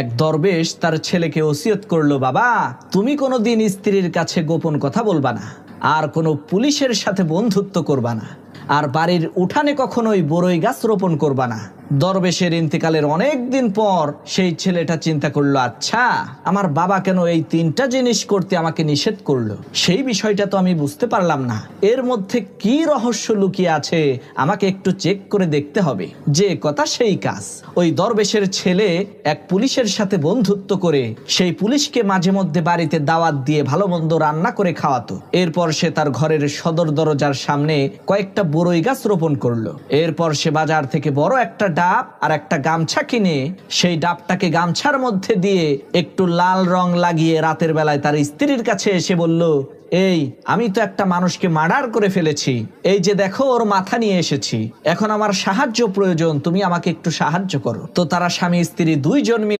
এক দরবেশ তার ছেলেকে ওসিয়ত করলো, বাবা তুমি কোনোদিন স্ত্রীর কাছে গোপন কথা বলবা না, আর কোনো পুলিশের সাথে বন্ধুত্ব করবা না, আর বাড়ির উঠানে কখনোই বড়ই গাছ রোপণ করবা না। দরবেশের ইন্তেকালের অনেক দিন পর সেই ছেলেটা চিন্তা করলো, আচ্ছা আমার বাবা কেন এই তিনটা জিনিস করতে আমাকে নিষেধ করলো, সেই বিষয়টা তো আমি বুঝতে পারলাম না, এর মধ্যে কি রহস্য লুকিয়ে আছে আমাকে একটু চেক করে দেখতে হবে। যে কথা সেই কাজ। ওই দরবেশের ছেলে এক পুলিশের সাথে বন্ধুত্ব করে সেই পুলিশকে মাঝে মধ্যে বাড়িতে দাওয়াত দিয়ে ভালো মন্দ রান্না করে খাওয়াতো। এরপর সে তার ঘরের সদর দরজার সামনে কয়েকটা বড়ই গাছ রোপণ করলো। এরপর সে বাজার থেকে বড় একটা ডাব আর একটা গামছা কিনে সেই ডাবটাকে গামছার মধ্যে দিয়ে একটু লাল রং লাগিয়ে রাতের বেলায় তার স্ত্রীর কাছে এসে বলল, এই আমি তো একটা মানুষকে মার্ডার করে ফেলেছি, এই যে দেখো ওর মাথা নিয়ে এসেছি, এখন আমার সাহায্য প্রয়োজন, তুমি আমাকে একটু সাহায্য করো। তো তারা স্বামী স্ত্রী দুইজন মিলে